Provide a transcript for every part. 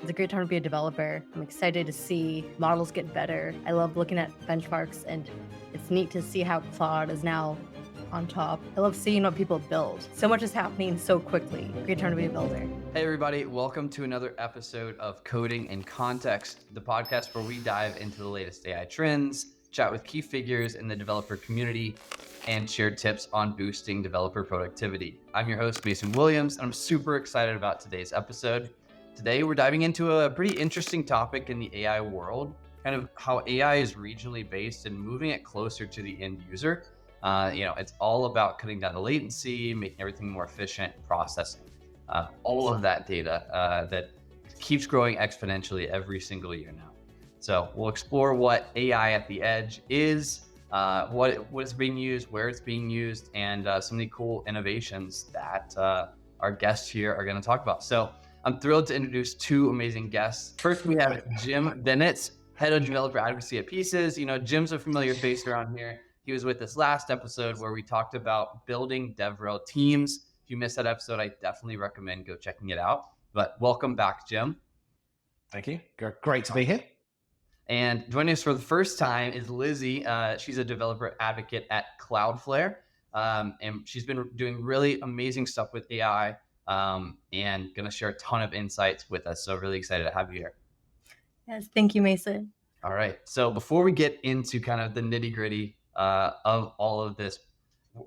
It's a great time to be a developer. I'm excited to see models get better. I love looking at benchmarks, and it's neat to see how Claude is now on top. I love seeing what people build. So much is happening so quickly. Great time to be a builder. Hey everybody, welcome to another episode of Coding in Context, the podcast where we dive into the latest AI trends, chat with key figures in the developer community, and share tips on boosting developer productivity. I'm your host, Mason Williams, and I'm super excited about today's episode. Today, we're diving into a pretty interesting topic in the AI world, kind of how AI is regionally based and moving it closer to the end user. It's all about cutting down the latency, making everything more efficient, processing all of that data that keeps growing exponentially every single year now. So we'll explore what AI at the edge is, what it's being used, where it's being used, and some of the cool innovations that our guests here are going to talk about. So I'm thrilled to introduce two amazing guests. First, we have Jim Bennett, head of Developer Advocacy at Pieces. You know, Jim's a familiar face around here. He was with us last episode where we talked about building DevRel teams. If you missed that episode, I definitely recommend go checking it out. But welcome back, Jim. Thank you. Great to be here. And joining us for the first time is Lizzie. She's a developer advocate at Cloudflare. And she's been doing really amazing stuff with AI and going to share a ton of insights with us. So really excited to have you here. Yes, thank you, Mason. All right. So before we get into kind of the nitty gritty of all of this,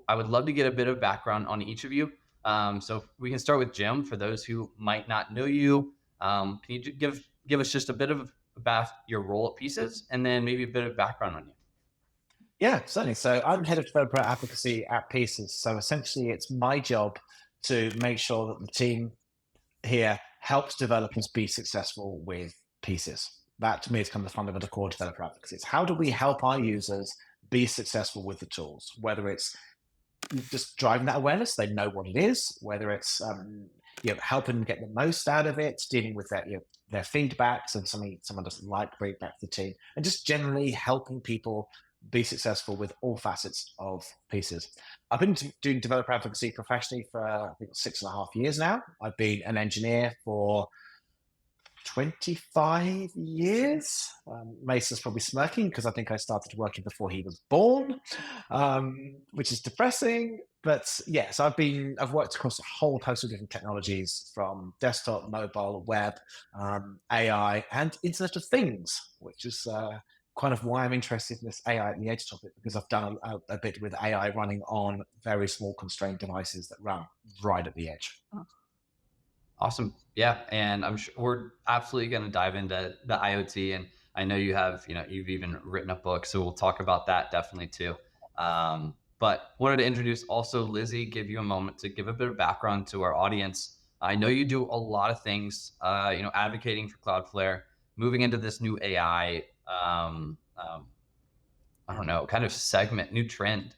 I would love to get a bit of background on each of you. So we can start with Jim. For those who might not know you, can you give us just a bit of about your role at Pieces and then maybe a bit of background on you? Yeah, certainly. So I'm head of developer advocacy at Pieces. So essentially it's my job to make sure that the team here helps developers be successful with Pieces. That to me is kind of the fundamental core developer advocacy. It's how do we help our users be successful with the tools, whether it's just driving that awareness, they know what it is, whether it's helping them get the most out of it, dealing with their feedbacks and someone doesn't like, bring it back to the team, and just generally helping people be successful with all facets of Pieces. I've been doing developer advocacy professionally for I think 6.5 years now. I've been an engineer for 25 years. Mason's probably smirking because I think I started working before he was born, which is depressing. But yeah, so I've worked across a whole host of different technologies from desktop, mobile, web, AI, and Internet of Things, which is kind of why I'm interested in this AI at the edge topic, because I've done a bit with AI running on very small constrained devices that run right at the edge. Awesome. Yeah. And I'm sure we're absolutely going to dive into the IoT. And I know you've even written a book. So we'll talk about that definitely too. But wanted to introduce also Lizzie, give you a moment to give a bit of background to our audience. I know you do a lot of things, advocating for Cloudflare, moving into this new AI, kind of segment, new trend.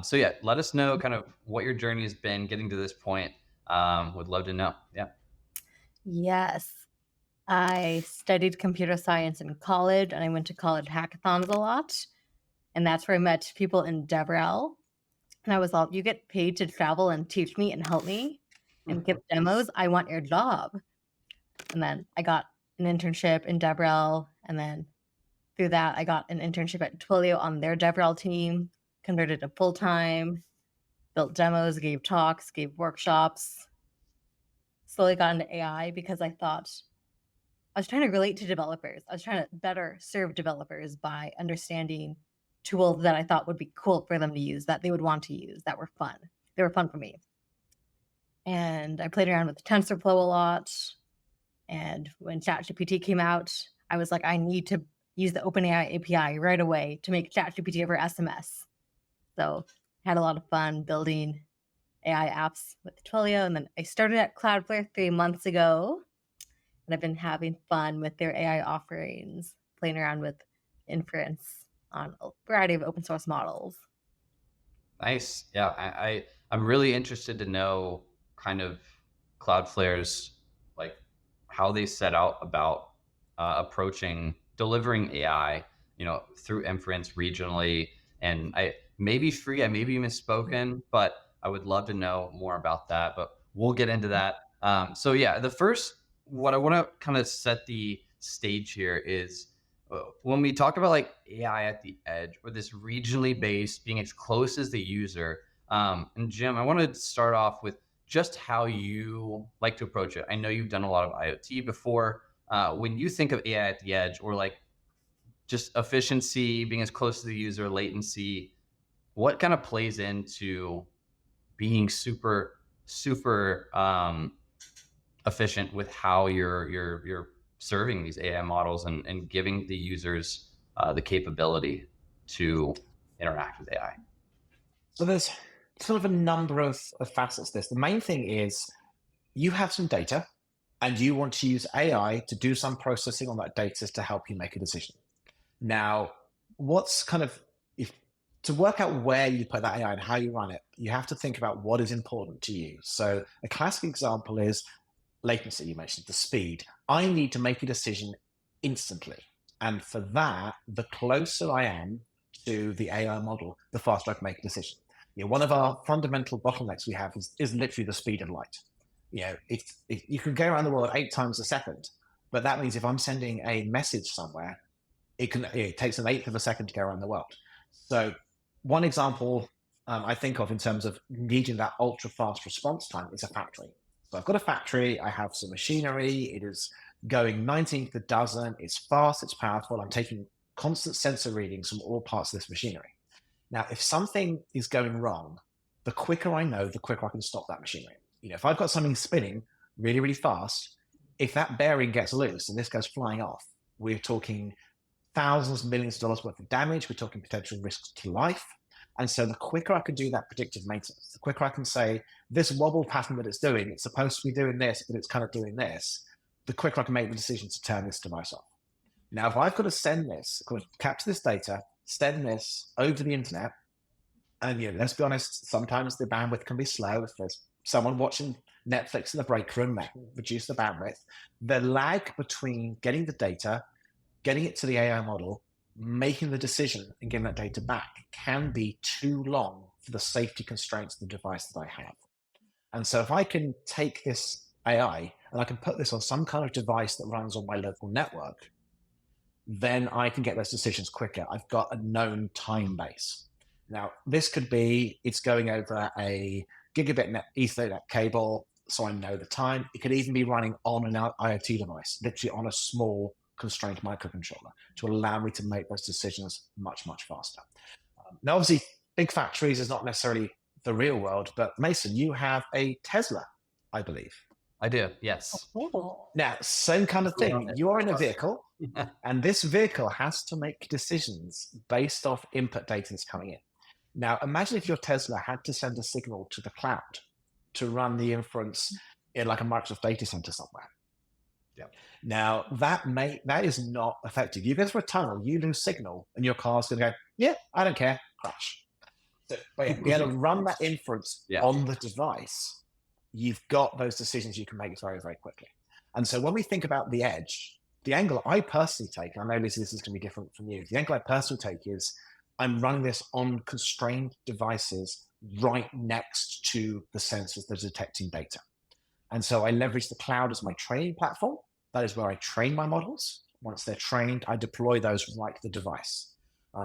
So yeah, let us know kind of what your journey has been getting to this point. Would love to know. Yeah. Yes. I studied computer science in college, and I went to college hackathons a lot. And that's where I met people in DevRel. And I was all, you get paid to travel and teach me and help me and give demos. I want your job. And then I got an internship in DevRel. And then through that, I got an internship at Twilio on their DevRel team, converted to full-time, built demos, gave talks, gave workshops, slowly got into AI because I thought I was trying to relate to developers. I was trying to better serve developers by understanding tools that I thought would be cool for them to use, that they would want to use, that were fun. They were fun for me. And I played around with TensorFlow a lot. And when ChatGPT came out, I was like, I need to use the OpenAI API right away to make ChatGPT over SMS. So had a lot of fun building AI apps with Twilio. And then I started at Cloudflare 3 months ago. And I've been having fun with their AI offerings, playing around with inference on a variety of open source models. Nice. Yeah. I'm really interested to know kind of Cloudflare's, like how they set out about approaching delivering AI, through inference regionally. And I may be misspoken, but I would love to know more about that, but we'll get into that. So yeah, the first what I want to kind of set the stage here is when we talk about like AI at the edge or this regionally based being as close as the user. And Jim, I want to start off with just how you like to approach it. I know you've done a lot of IoT before. When you think of AI at the edge or like just efficiency, being as close to the user, latency, what kind of plays into being super efficient with how you're serving these AI models and giving the users the capability to interact with AI? So there's sort of a number of facets to this. The main thing is you have some data and you want to use AI to do some processing on that data to help you make a decision. Now, what's kind of, if to work out where you put that AI and how you run it, you have to think about what is important to you. So a classic example is latency. You mentioned the speed. I need to make a decision instantly. And for that, the closer I am to the AI model, the faster I can make a decision. One of our fundamental bottlenecks we have is literally the speed of light. If you can go around the world 8 times a second, but that means if I'm sending a message somewhere, it takes an eighth of a second to go around the world. So one example I think of in terms of needing that ultra fast response time is a factory. So I've got a factory, I have some machinery, it is going 19 to the dozen, it's fast, it's powerful, I'm taking constant sensor readings from all parts of this machinery. Now, if something is going wrong, the quicker I know, the quicker I can stop that machinery. If I've got something spinning really, really fast, if that bearing gets loose and this goes flying off, we're talking thousands, millions of dollars worth of damage. We're talking potential risks to life. And so the quicker I can do that predictive maintenance, the quicker I can say, this wobble pattern that it's doing, it's supposed to be doing this, but it's kind of doing this, the quicker I can make the decision to turn this device off. Now, if I've got to send this, I've got to capture this data, send this over the internet, and let's be honest, sometimes the bandwidth can be slow. If there's someone watching Netflix in the break room, that can reduce the bandwidth. The lag between getting the data, getting it to the AI model, making the decision and getting that data back can be too long for the safety constraints of the device that I have. And so if I can take this AI and I can put this on some kind of device that runs on my local network, then I can get those decisions quicker. I've got a known time base. Now, this could be, it's going over a gigabit Ethernet cable, so I know the time. It could even be running on an IoT device, literally on a small constrained microcontroller, to allow me to make those decisions much, much faster. Now, obviously, big factories is not necessarily the real world, but Mason, you have a Tesla, I believe. I do, yes. Now, same kind of thing. You are in a vehicle, and this vehicle has to make decisions based off input data that's coming in. Now, imagine if your Tesla had to send a signal to the cloud to run the inference in like a Microsoft data center somewhere. Yep. Now, that is not effective. You go through a tunnel, you lose signal, and your car's going to go, yeah, I don't care, crash. So, but yeah, be able to run that inference on the device, you've got those decisions you can make very, very quickly. And so when we think about the edge, the angle I personally take, I know this is going to be different from you, the angle I personally take is I'm running this on constrained devices right next to the sensors that are detecting data. And so I leverage the cloud as my training platform. That is where I train my models. Once they're trained, I deploy those right to the device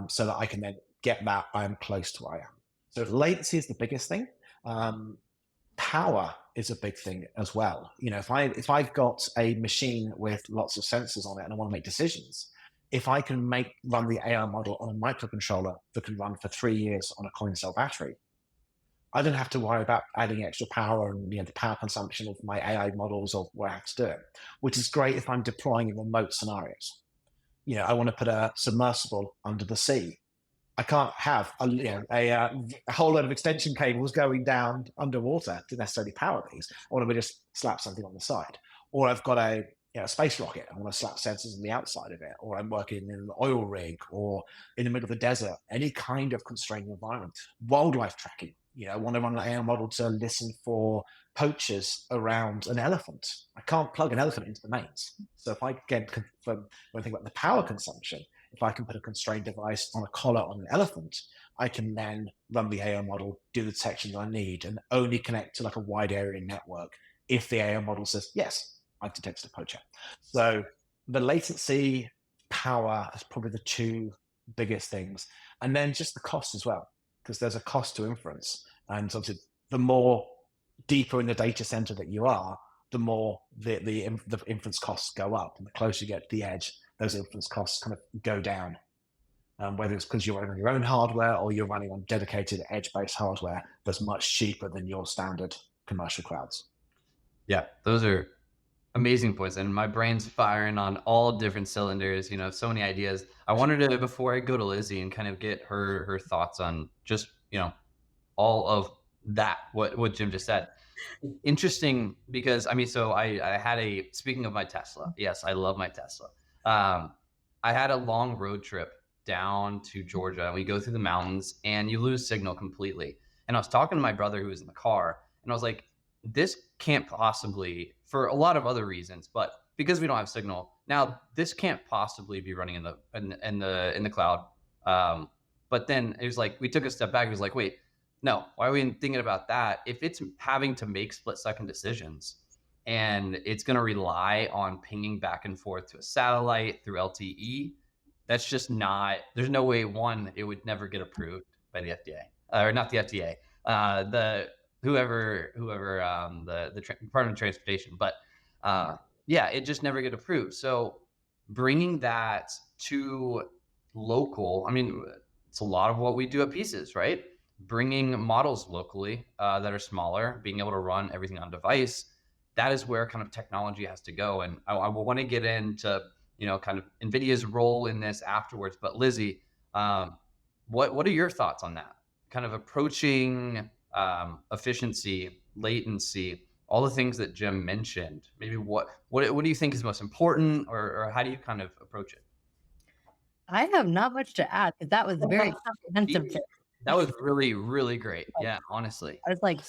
so that I can then get that I'm close to where I am. So latency is the biggest thing. Power is a big thing as well. If I've got a machine with lots of sensors on it and I want to make decisions, if I can run the AI model on a microcontroller that can run for 3 years on a coin cell battery, I don't have to worry about adding extra power and the power consumption of my AI models or where I have to do it, which is great if I'm deploying in remote scenarios. I want to put a submersible under the sea. I can't have a whole load of extension cables going down underwater to necessarily power these. I want to just slap something on the side. Or I've got a space rocket. I want to slap sensors on the outside of it. Or I'm working in an oil rig or in the middle of the desert, any kind of constrained environment. Wildlife tracking. I want to run an AI model to listen for poachers around an elephant. I can't plug an elephant into the mains. So if I when I think about the power consumption, if I can put a constrained device on a collar on an elephant, I can then run the AI model, do the detection that I need, and only connect to like a wide area network if the AI model says yes. I detect a poacher. So the latency, power is probably the two biggest things. And then just the cost as well, because there's a cost to inference. And obviously, the more deeper in the data center that you are, the more the inference costs go up. And the closer you get to the edge, those inference costs kind of go down. Whether it's because you're running on your own hardware or you're running on dedicated edge-based hardware that's much cheaper than your standard commercial clouds. Yeah, those are amazing points. And my brain's firing on all different cylinders, so many ideas. I wanted to, before I go to Lizzie and kind of get her thoughts on just, all of that, what Jim just said. Interesting because so I had speaking of my Tesla, yes, I love my Tesla. I had a long road trip down to Georgia and we go through the mountains and you lose signal completely. And I was talking to my brother who was in the car and I was like, this can't possibly, for a lot of other reasons, but because we don't have signal now, this can't possibly be running in the cloud. But then it was like, we took a step back. It was like, wait, no, why are we thinking about that? If it's having to make split-second decisions and it's going to rely on pinging back and forth to a satellite through LTE, that's just not, there's no way, one, it would never get approved by the FDA, or not the FDA, the whoever, the Department of Transportation. But yeah, it just never get approved. So bringing that to local, it's a lot of what we do at Pieces, right? Bringing models locally that are smaller, being able to run everything on device. That is where kind of technology has to go. And I want to get into, kind of NVIDIA's role in this afterwards. But Lizzie, what are your thoughts on that? Kind of approaching efficiency, latency, all the things that Jim mentioned. Maybe what do you think is most important, or how do you kind of approach it? I have not much to add because that was very comprehensive. That was really, really great. Yeah, honestly. I was like,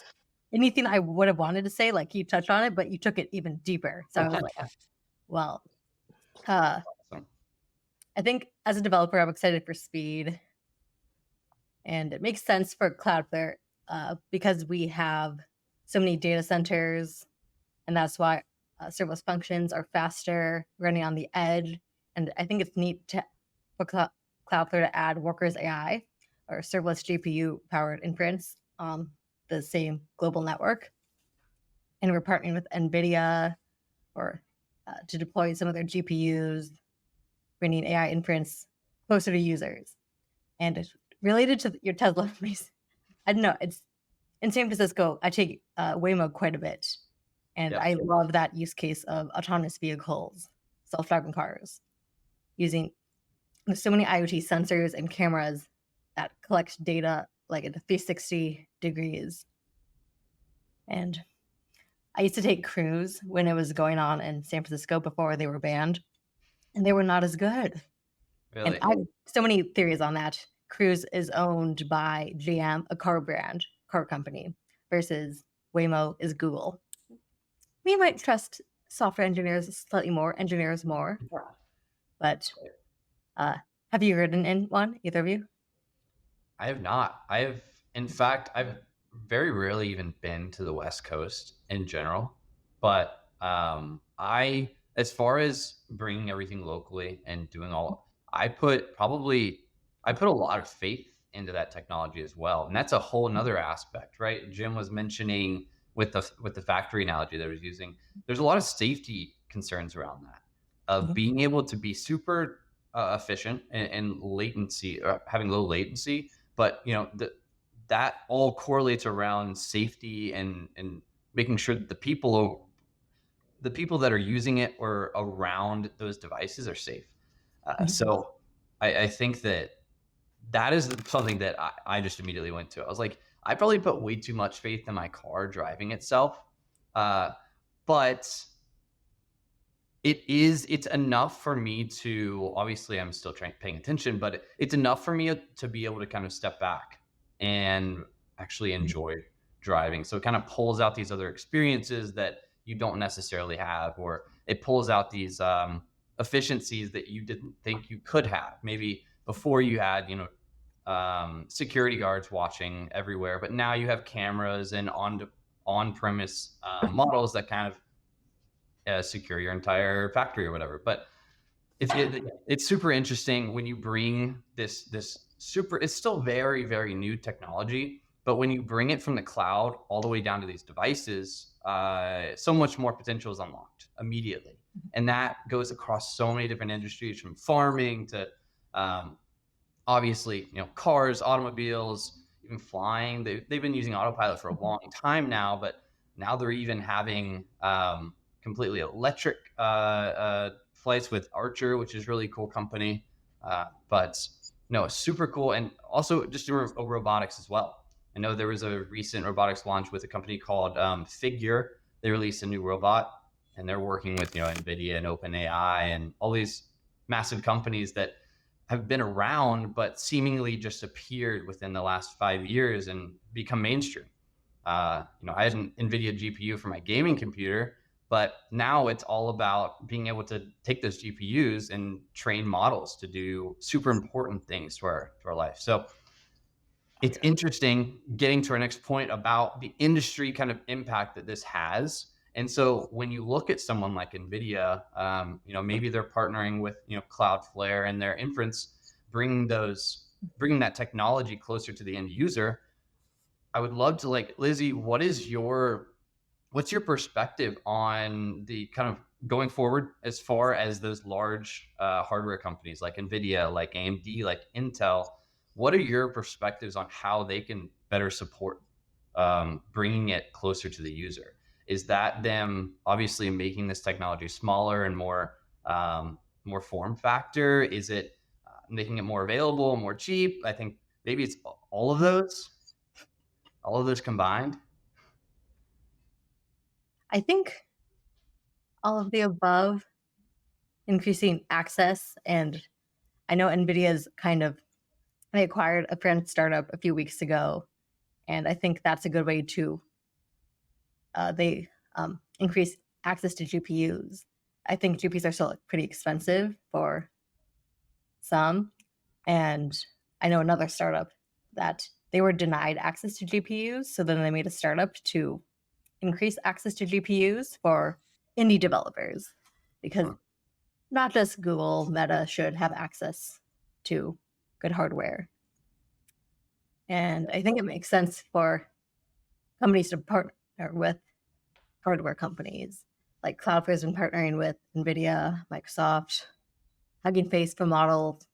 anything I would have wanted to say, like you touched on it, but you took it even deeper. So I was like, well, Awesome. I think as a developer, I'm excited for speed. And it makes sense for Cloudflare because we have so many data centers. And that's why serverless functions are faster running on the edge. And I think it's neat for Cloudflare to add Workers AI or serverless GPU powered inference on the same global network. And we're partnering with NVIDIA or to deploy some of their GPUs, bringing AI inference closer to users. And related to your Tesla, I don't know, it's in San Francisco, I take Waymo quite a bit. And I love that use case of autonomous vehicles, self-driving cars, using so many IoT sensors and cameras that collect data like at 360 degrees. And I used to take Cruise when it was going on in San Francisco before they were banned, and they were not as good. Really? And I have so many theories on that. Cruise is owned by GM, a car company, versus Waymo is Google. We might trust software engineers slightly more, engineers more. But have you ridden in one, either of you? I have not. In fact, I've very rarely even been to the West Coast in general. But as far as bringing everything locally and doing I put a lot of faith into that technology as well. And that's a whole nother aspect, right? Jim was mentioning with the factory analogy that I was using, there's a lot of safety concerns around that, of being able to be super efficient and latency, having low latency, but that all correlates around safety and making sure that the people that are using it or around those devices are safe. So I think that is something that I just immediately went to. I was like, I probably put way too much faith in my car driving itself, but it's enough for me to, obviously I'm still paying attention, but it's enough for me to be able to kind of step back and actually enjoy driving. So it kind of pulls out these other experiences that you don't necessarily have, or it pulls out these efficiencies that you didn't think you could have. Maybe before you had, security guards watching everywhere, but now you have cameras and on-premise models that kind of secure your entire factory or whatever. But it's super interesting when you bring this super, it's still very, very new technology, but when you bring it from the cloud all the way down to these devices, so much more potential is unlocked immediately. And that goes across so many different industries, from farming to obviously, cars, automobiles, even flying. They've been using autopilot for a long time now, but now they're even having completely electric flights with Archer, which is really cool company. But no, it's super cool. And also just robotics as well. I know there was a recent robotics launch with a company called Figure. They released a new robot, and they're working with NVIDIA and OpenAI and all these massive companies that have been around, but seemingly just appeared within the last 5 years and become mainstream. I had an NVIDIA GPU for my gaming computer, but now it's all about being able to take those GPUs and train models to do super important things to our life. So it's interesting getting to our next point about the industry kind of impact that this has. And so when you look at someone like NVIDIA, maybe they're partnering with, Cloudflare and their inference, bringing that technology closer to the end user. I would love to, Lizzie, what's your perspective on the kind of going forward as far as those large hardware companies like NVIDIA, like AMD, like Intel? What are your perspectives on how they can better support bringing it closer to the user? Is that them obviously making this technology smaller and more form factor? Is it making it more available, more cheap? I think maybe it's all of those combined. I think all of the above, increasing access. And I know NVIDIA's they acquired a French startup a few weeks ago. And I think that's a good way to they increase access to GPUs. I think GPUs are still pretty expensive for some. And I know another startup that they were denied access to GPUs. So then they made a startup to increase access to GPUs for indie developers, because not just Google, Meta should have access to good hardware. And I think it makes sense for companies to partner with hardware companies. Like Cloudflare's been partnering with NVIDIA, Microsoft, Hugging Face for models,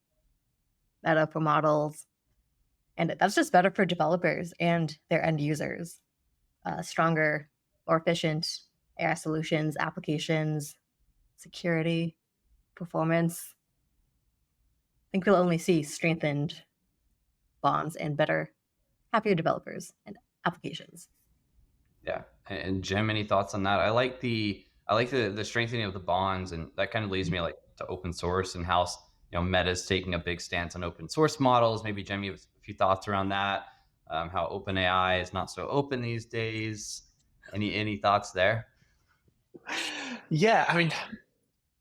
Meta for models. And that's just better for developers and their end users. Stronger, more efficient AI solutions, applications, security, performance. I think we'll only see strengthened bonds and better, happier developers and applications. Yeah. And Jim, any thoughts on that? I like the strengthening of the bonds, and that kind of leads me to open source and how Meta's taking a big stance on open source models. Maybe Jim, you have a few thoughts around that. How OpenAI is not so open these days. Any thoughts there? Yeah, I mean,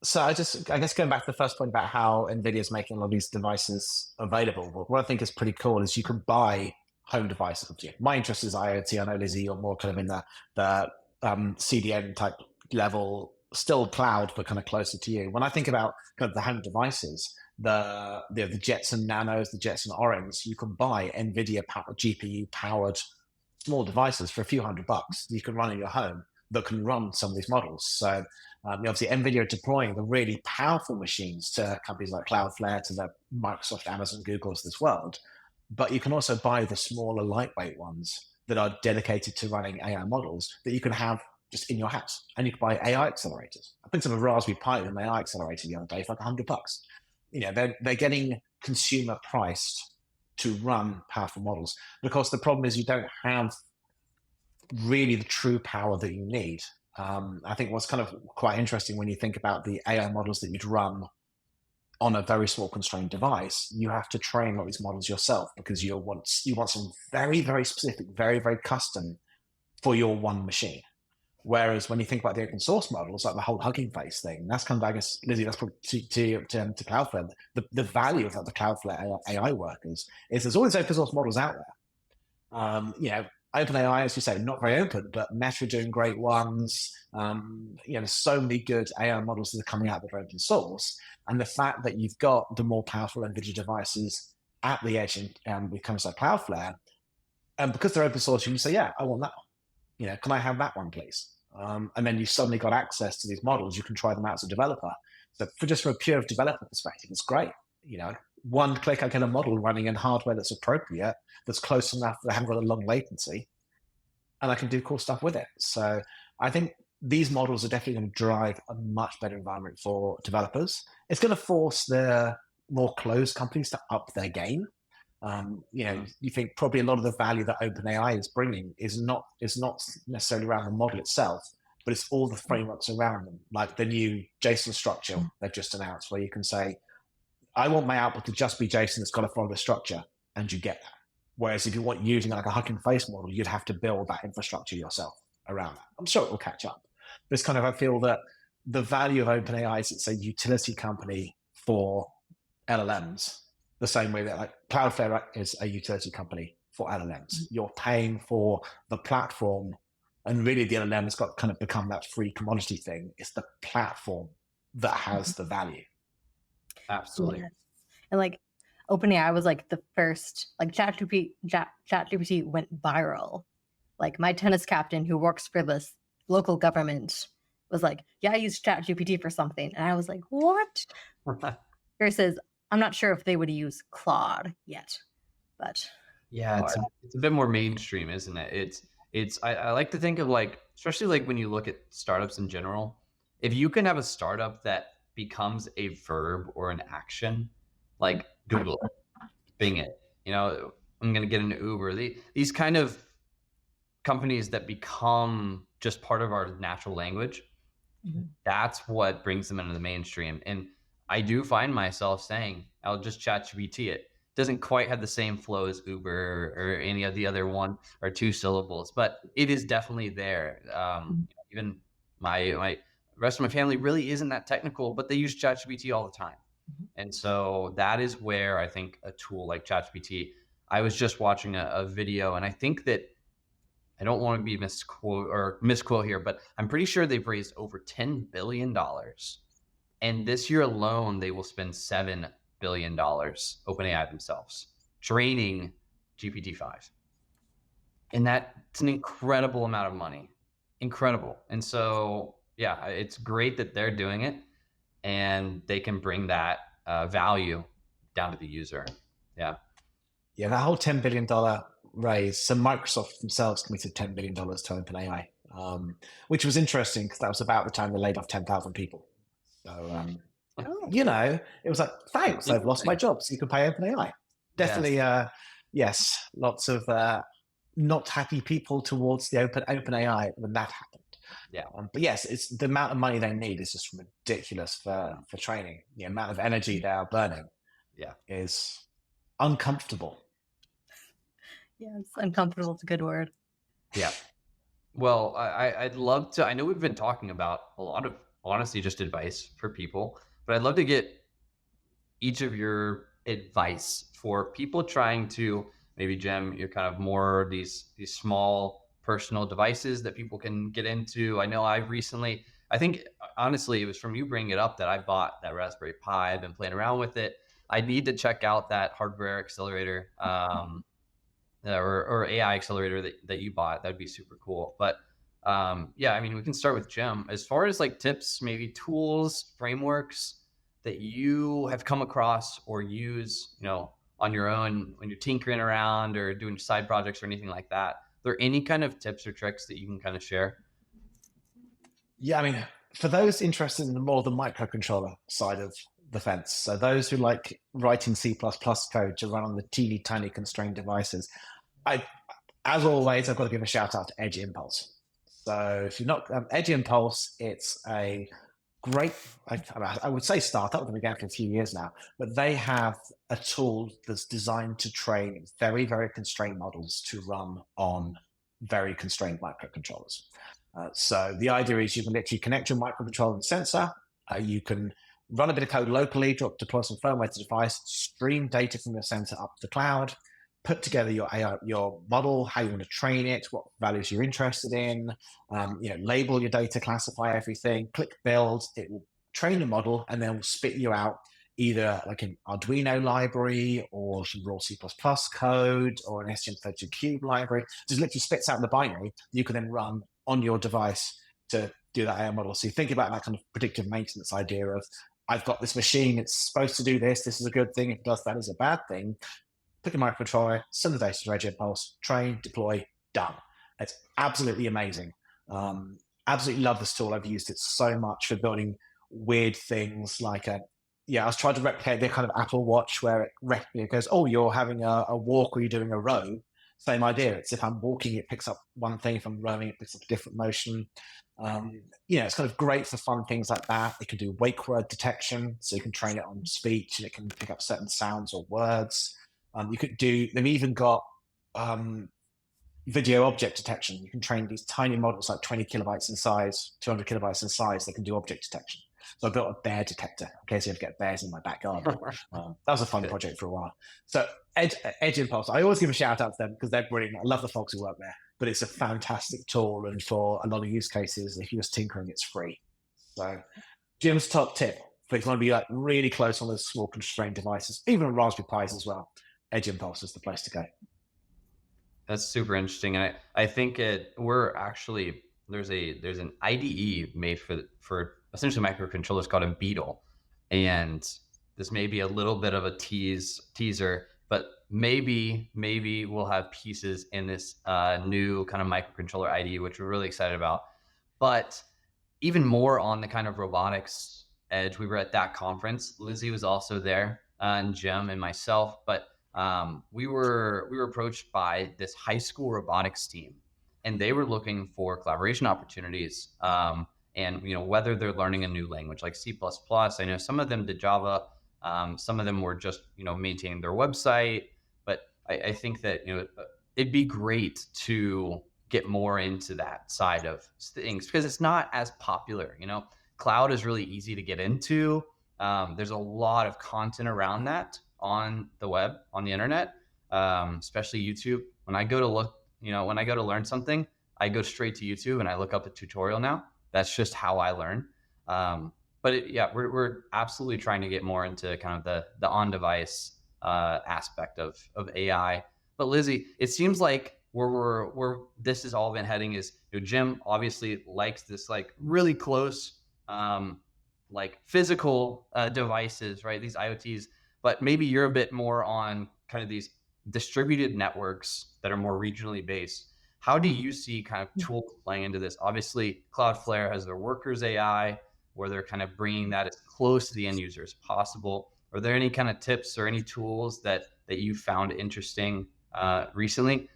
so I guess going back to the first point about how NVIDIA is making a lot of these devices available, what I think is pretty cool is you can buy home devices. My interest is IoT. I know, Lizzie, you're more kind of in the CDN type level, still cloud, but kind of closer to you. When I think about kind of the home devices, the Jetson Nanos, the Jetson Orins, you can buy NVIDIA GPU powered small devices for a few $100 you can run in your home that can run some of these models. So obviously NVIDIA are deploying the really powerful machines to companies like Cloudflare, to the Microsoft, Amazon, Googles of this world. But you can also buy the smaller, lightweight ones that are dedicated to running AI models that you can have just in your house. And you can buy AI accelerators. I picked up a Raspberry Pi with an AI accelerator the other day for like $100. They're getting consumer priced to run powerful models. But of course, the problem is you don't have really the true power that you need. I think what's kind of quite interesting when you think about the AI models that you'd run on a very small constrained device, you have to train all these models yourself because you want some very, very specific, very, very custom for your one machine. Whereas when you think about the open source models, like the whole Hugging Face thing, that's kind of, I guess, Lizzie, that's probably to Cloudflare. The value of the Cloudflare AI work is there's all these open source models out there. OpenAI, as you say, not very open, but Meta are doing great ones. There's so many good AI models that are coming out that are open source. And the fact that you've got the more powerful NVIDIA devices at the edge with companies like Cloudflare, and because they're open source, you can say, yeah, I want that one. Can I have that one, please? And then you've suddenly got access to these models. You can try them out as a developer. So from a pure developer perspective, it's great. One click, I get a model running in hardware that's appropriate, that's close enough that I haven't got a long latency, and I can do cool stuff with it. So I think these models are definitely going to drive a much better environment for developers. It's going to force the more closed companies to up their game. You think probably a lot of the value that OpenAI is bringing is not necessarily around the model itself, but it's all the frameworks around them, like the new JSON structure they've just announced, where you can say, I want my output to just be JSON that's got to follow the structure, and you get that. Whereas if you want using like a Hugging Face model, you'd have to build that infrastructure yourself around that. I'm sure it will catch up. But it's I feel that the value of OpenAI is it's a utility company for LLMs, the same way that like Cloudflare is a utility company for LLMs. You're paying for the platform, and really the LLM has got become that free commodity thing. It's the platform that has the value. Absolutely. Yes. And like OpenAI was like the first, like ChatGPT went viral. Like my tennis captain who works for this local government was like, yeah, I use ChatGPT for something. And I was like, what? Versus I'm not sure if they would use Claude yet, but yeah, it's a bit more mainstream, isn't it? I like to think of like, especially like when you look at startups in general, if you can have a startup that becomes a verb or an action, like Google it, Bing it, I'm going to get an Uber. These kind of companies that become just part of our natural language, that's what brings them into the mainstream. And I do find myself saying, I'll just ChatGPT it. Doesn't quite have the same flow as Uber or any of the other one or two syllables, but it is definitely there. Even my rest of my family really isn't that technical, but they use ChatGPT all the time. And so that is where I think a tool like ChatGPT, I was just watching a video, and I think that, I don't want to be misquote here, but I'm pretty sure they've raised over $10 billion. And this year alone, they will spend $7 billion, OpenAI themselves, training GPT-5. And that's an incredible amount of money. Incredible. And so, yeah, it's great that they're doing it and they can bring that value down to the user. Yeah. Yeah, that whole $10 billion raise. So Microsoft themselves committed $10 billion to OpenAI, which was interesting because that was about the time they laid off 10,000 people. So, it was like, thanks, I've lost my job, so you can pay OpenAI. Definitely, yes, lots of not happy people towards the OpenAI when that happened. Yeah. But yes, it's the amount of money they need is just ridiculous for training. The amount of energy they are burning is uncomfortable. Yes, uncomfortable is a good word. Yeah. Well, I'd love to, I know we've been talking about a lot of, honestly, just advice for people, but I'd love to get each of your advice for people trying to, maybe Jim, you're kind of more these small personal devices that people can get into. I know I think honestly, it was from you bringing it up that I bought that Raspberry Pi. I've been playing around with it. I need to check out that hardware accelerator, or AI accelerator that you bought. That'd be super cool. But yeah, I mean, we can start with Jim. As far as like tips, maybe tools, frameworks that you have come across or use, on your own when you're tinkering around or doing side projects or anything like that. Are there any kind of tips or tricks that you can kind of share? Yeah, I mean, for those interested in the microcontroller side of the fence, so those who like writing C++ code to run on the teeny tiny constrained devices, as always, I've got to give a shout out to Edge Impulse. So if you're not Edge Impulse, it's a great, I would say startup. They've been going for a few years now, but they have a tool that's designed to train very, very constrained models to run on very constrained microcontrollers. So the idea is you can literally connect your microcontroller and sensor. You can run a bit of code locally, deploy some firmware to the device, stream data from your sensor up to the cloud. put together your AI, your model, how you want to train it, what values you're interested in, label your data, classify everything, click build, it will train the model, and then will spit you out either like an Arduino library or some raw C++ code or an STM32 library. Just literally spits out the binary you can then run on your device to do that AI model. So you think about that kind of predictive maintenance idea of, I've got this machine, it's supposed to do this, this is a good thing, if it does that, is a bad thing. Pick a microcontroller, send the data to Edge Impulse, train, deploy, done. It's absolutely amazing. Absolutely love this tool. I've used it so much for building weird things like I was trying to replicate the kind of Apple Watch where it goes, oh, you're having a walk or you're doing a row. Same idea. It's if I'm walking, it picks up one thing. If I'm rowing, it picks up a different motion. It's kind of great for fun things like that. It can do wake word detection, so you can train it on speech and it can pick up certain sounds or words. They've even got video object detection. You can train these tiny models like 20 kilobytes in size, 200 kilobytes in size. They can do object detection. So I built a bear detector in case you ever get bears in my back garden. That was a fun project for a while. So Edge Impulse, I always give a shout out to them because they're brilliant. I love the folks who work there, but it's a fantastic tool. And for a lot of use cases, if you're just tinkering, it's free. So Jim's top tip, if you want to be like really close on those small constrained devices, even on Raspberry Pis as well, Edge Impulse is the place to go. That's super interesting. I think we're actually there's an IDE made for essentially microcontrollers called a Beetle, and this may be a little bit of a teaser, but maybe we'll have pieces in this new kind of microcontroller IDE, which we're really excited about. But even more on the kind of robotics edge, we were at that conference. Lizzie was also there, and Jim and myself, but we were approached by this high school robotics team, and they were looking for collaboration opportunities. And whether they're learning a new language like C++, I know some of them did Java, some of them were just maintaining their website. But I think that it'd be great to get more into that side of things because it's not as popular. Cloud is really easy to get into. There's a lot of content around that on the web, on the internet, especially YouTube. When I go to learn something, I go straight to YouTube and I look up a tutorial now. That's just how I learn. We're absolutely trying to get more into kind of the on-device aspect of AI. But Lizzie, it seems like where this has all been heading is Jim obviously likes this like really close like physical devices, right? These IoTs. But maybe you're a bit more on kind of these distributed networks that are more regionally based. How do you see kind of tools playing into this? Obviously, Cloudflare has their workers AI, where they're kind of bringing that as close to the end user as possible. Are there any kind of tips or any tools that you found interesting recently?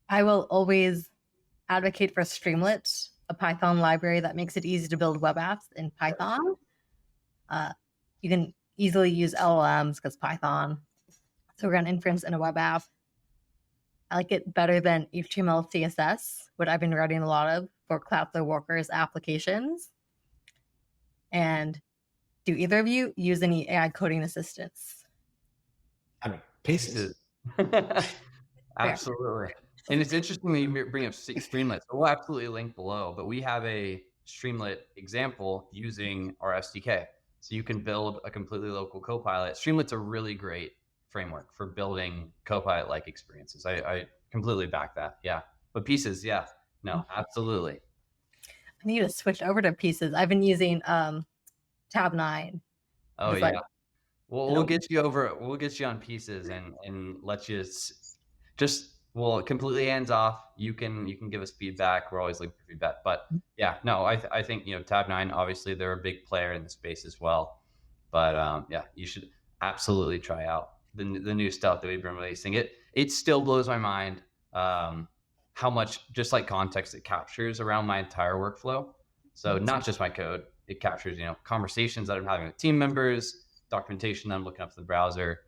I will always advocate for Streamlit, a Python library that makes it easy to build web apps in Python. You can easily use LLMs because Python. So we're going to inference in a web app. I like it better than HTML, CSS, what I've been writing a lot of for Cloudflare Workers applications. And do either of you use any AI coding assistants? I mean, Pieces. Absolutely. And it's interesting that you bring up Streamlit. So we'll absolutely link below, but we have a Streamlit example using our SDK. So you can build a completely local Copilot. Streamlit's a really great framework for building Copilot-like experiences. I completely back that. Yeah. But Pieces, yeah. No, absolutely. I need to switch over to Pieces. I've been using Tab 9. Oh, yeah. We'll get you over. We'll get you on Pieces and let you completely hands off. You can give us feedback. We're always looking for feedback. But yeah, no, I think Tab 9, obviously they're a big player in the space as well. But you should absolutely try out the new stuff that we've been releasing. It still blows my mind how much just like context it captures around my entire workflow. So not just my code, it captures conversations that I'm having with team members, documentation that I'm looking up in the browser,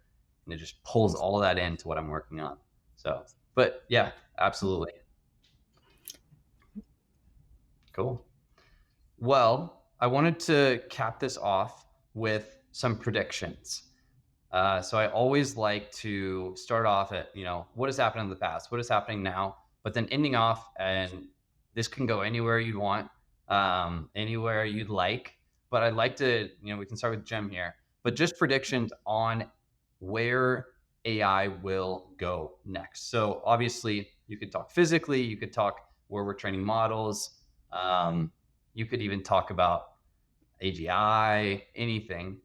and it just pulls all of that into what I'm working on. So, but yeah, absolutely. Cool. Well, I wanted to cap this off with some predictions. So I always like to start off at, what has happened in the past, what is happening now, but then ending off, and this can go anywhere you'd want, anywhere you'd like. But I'd like to, we can start with Jim here, but just predictions on where AI will go next. So obviously, you could talk physically, you could talk where we're training models, you could even talk about AGI, anything,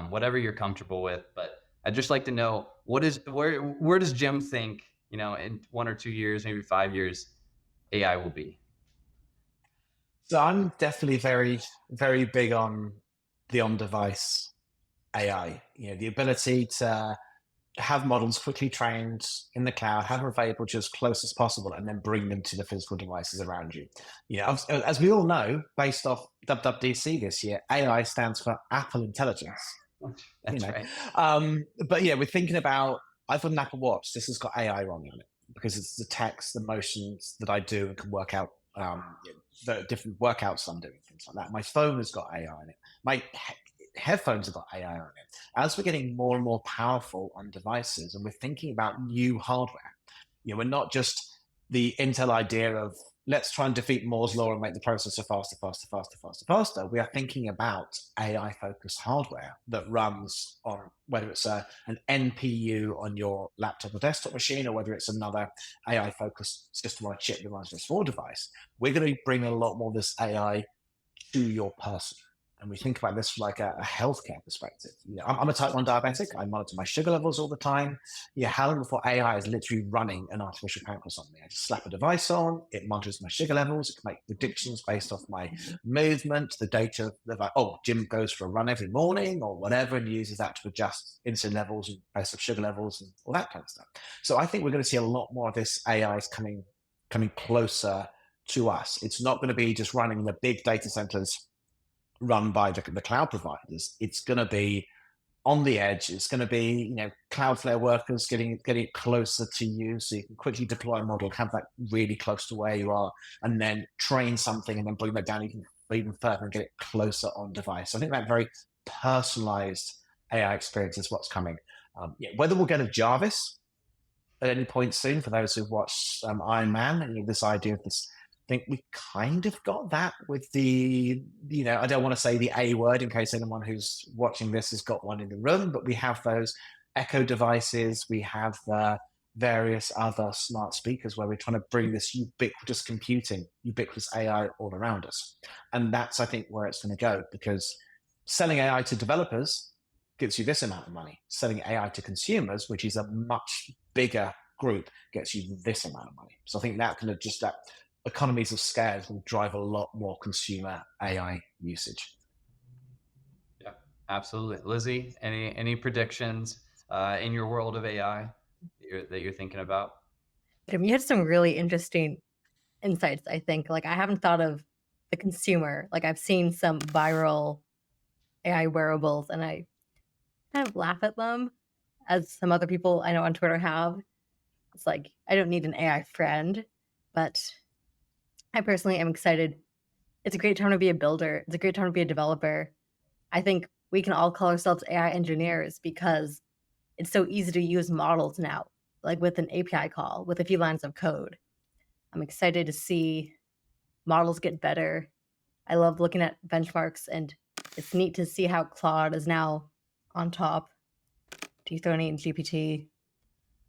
whatever you're comfortable with. But I'd just like to know where does Jim think, in 1 or 2 years, maybe 5 years, AI will be? So I'm definitely very, very big on the on-device AI. The ability to have models quickly trained in the cloud, have them available to as close as possible, and then bring them to the physical devices around you. As we all know, based off WWDC this year, AI stands for Apple Intelligence. you That's know, right. but yeah, we're thinking about. I've got an Apple Watch. This has got AI running on it because it's the text, the motions that I do, and can work out the different workouts I'm doing, things like that. My phone has got AI on it. My headphones have got AI on it. As we're getting more and more powerful on devices, and we're thinking about new hardware, we're not just the Intel idea of let's try and defeat Moore's law and make the processor faster, faster, faster, faster, faster. We are thinking about AI focused hardware that runs on whether it's an NPU on your laptop or desktop machine, or whether it's another AI focused system on a chip that runs on a small device. We're going to be bringing a lot more of this AI to your person. And we think about this from like a healthcare perspective. I'm a type 1 diabetic. I monitor my sugar levels all the time. How long before AI is literally running an artificial pancreas on me? I just slap a device on, it monitors my sugar levels, it can make predictions based off my movement, the data that Jim goes for a run every morning or whatever, and uses that to adjust insulin levels and based off sugar levels and all that kind of stuff. So I think we're going to see a lot more of this AI is coming closer to us. It's not going to be just running the big data centers run by the cloud providers. It's going to be on the edge. It's going to be, Cloudflare workers getting it closer to you, so you can quickly deploy a model, have that really close to where you are, and then train something and then bring that down even further and get it closer on device. So I think that very personalized AI experience is what's coming. Whether we'll get a Jarvis at any point soon, for those who've watched Iron Man, and this idea of this, I think we kind of got that with the, I don't want to say the A word in case anyone who's watching this has got one in the room, but we have those Echo devices, we have the various other smart speakers where we're trying to bring this ubiquitous computing, ubiquitous AI all around us. And that's, I think, where it's going to go, because selling AI to developers gets you this amount of money. Selling AI to consumers, which is a much bigger group, gets you this amount of money. So I think that kind of just that economies of scale will drive a lot more consumer AI usage. Yeah, absolutely. Lizzie, any predictions in your world of AI that you're thinking about? You had some really interesting insights, I think. Like, I haven't thought of the consumer. Like, I've seen some viral AI wearables and I kind of laugh at them, as some other people I know on Twitter have. It's like, I don't need an AI friend, but I personally am excited. It's a great time to be a builder. It's a great time to be a developer. I think we can all call ourselves AI engineers because it's so easy to use models now, like with an API call, with a few lines of code. I'm excited to see models get better. I love looking at benchmarks, and it's neat to see how Claude is now on top, dethroning GPT.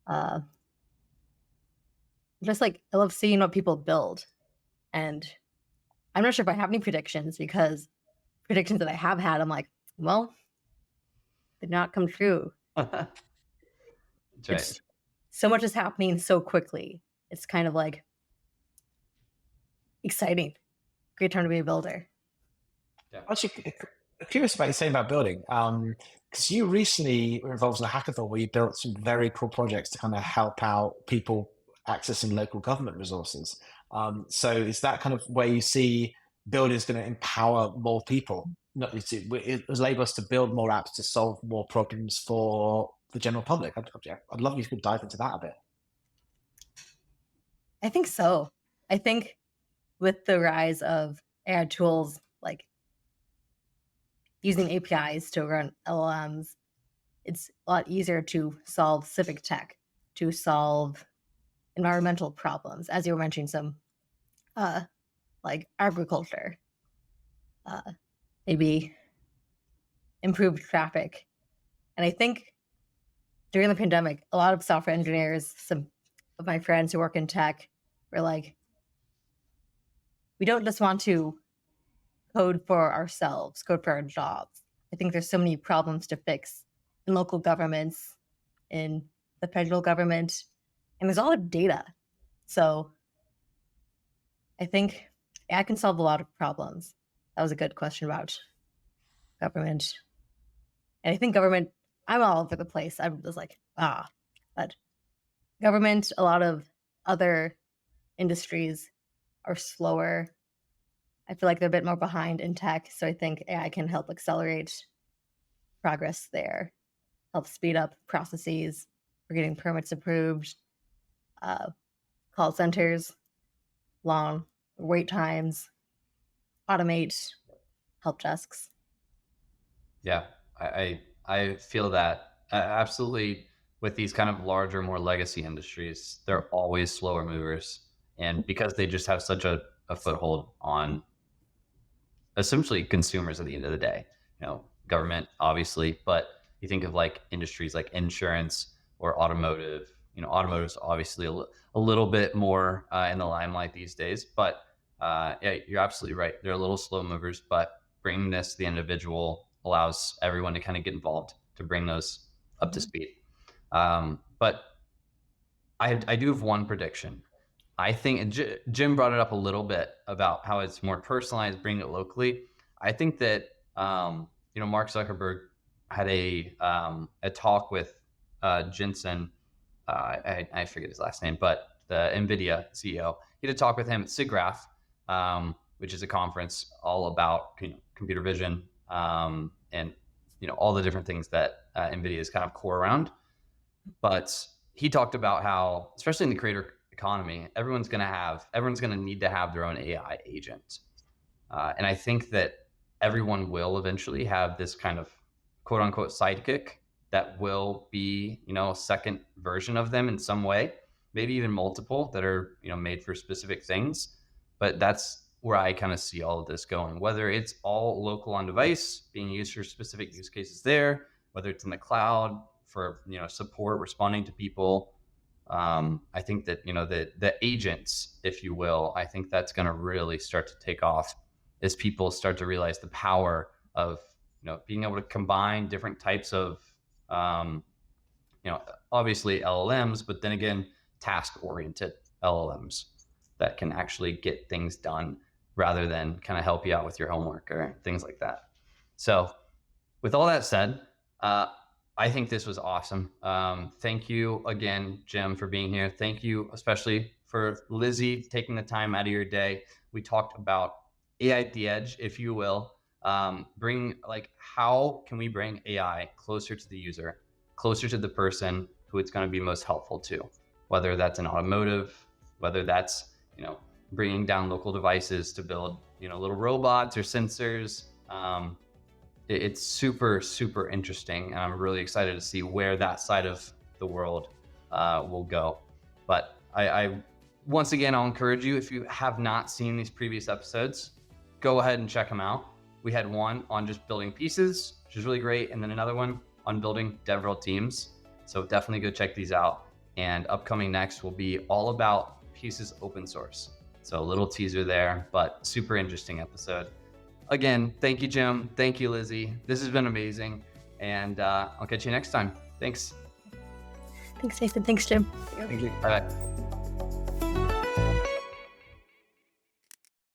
Uh, just like, I love seeing what people build. And I'm not sure if I have any predictions, because predictions that I have had, I'm like, well, did not come true. That's right. It's so much is happening so quickly. It's kind of like exciting. Great time to be a builder. Yeah. Actually, curious about you saying about building, because you recently were involved in a hackathon where you built some very cool projects to kind of help out people accessing local government resources. So is that kind of where you see building is going to empower more people? Not it enable us to build more apps to solve more problems for the general public. I'd love if you could dive into that a bit. I think so. I think with the rise of AI tools, like using APIs to run LLMs, it's a lot easier to solve civic tech, to solve environmental problems, as you were mentioning, some like agriculture, maybe improved traffic. And I think during the pandemic, a lot of software engineers, some of my friends who work in tech, were like, we don't just want to code for ourselves, code for our jobs. I think there's so many problems to fix in local governments, in the federal government, and there's a lot of data. So I think AI can solve a lot of problems. That was a good question about government. And I think government, I'm all over the place. I'm just like, but government, a lot of other industries are slower. I feel like they're a bit more behind in tech. So I think AI can help accelerate progress there, help speed up processes for getting permits approved, call centers, long wait times, automate help desks. Yeah, I feel that absolutely. With these kind of larger, more legacy industries, they're always slower movers, and because they just have such a foothold on essentially consumers at the end of the day, government obviously, but you think of like industries like insurance or automotive. Automotive's obviously a little bit more in the limelight these days, but yeah, you're absolutely right. They're a little slow movers, but bringing this to the individual allows everyone to kind of get involved to bring those up to speed. But I do have one prediction. I think Jim brought it up a little bit about how it's more personalized, bringing it locally. I think that Mark Zuckerberg had a talk with Jensen. I forget his last name, but the NVIDIA CEO. He had a talk with him at SIGGRAPH, which is a conference all about computer vision and all the different things that NVIDIA is kind of core around. But he talked about how, especially in the creator economy, everyone's going to need to have their own AI agent. And I think that everyone will eventually have this kind of quote unquote sidekick that will be, a second version of them in some way, maybe even multiple that are, made for specific things. But that's where I kind of see all of this going, whether it's all local on device being used for specific use cases there, whether it's in the cloud for, support, responding to people. I think that, the agents, if you will, I think that's going to really start to take off as people start to realize the power of, being able to combine different types of, obviously LLMs, but then again, task-oriented LLMs that can actually get things done rather than kind of help you out with your homework or things like that. So with all that said, I think this was awesome. Thank you again, Jim, for being here. Thank you especially for Lizzie taking the time out of your day. We talked about AI at the edge, if you will. How can we bring AI closer to the user, closer to the person who it's going to be most helpful to, whether that's in automotive, whether that's, bringing down local devices to build, little robots or sensors. It's super, super interesting. And I'm really excited to see where that side of the world will go. But I once again, I'll encourage you, if you have not seen these previous episodes, go ahead and check them out. We had one on just building pieces, which is really great. And then another one on building DevRel teams. So definitely go check these out. And upcoming next will be all about Pieces open source. So a little teaser there, but super interesting episode. Again, thank you, Jim. Thank you, Lizzie. This has been amazing. And I'll catch you next time. Thanks. Thanks, Nathan. Thanks, Jim. Thank you. Bye-bye.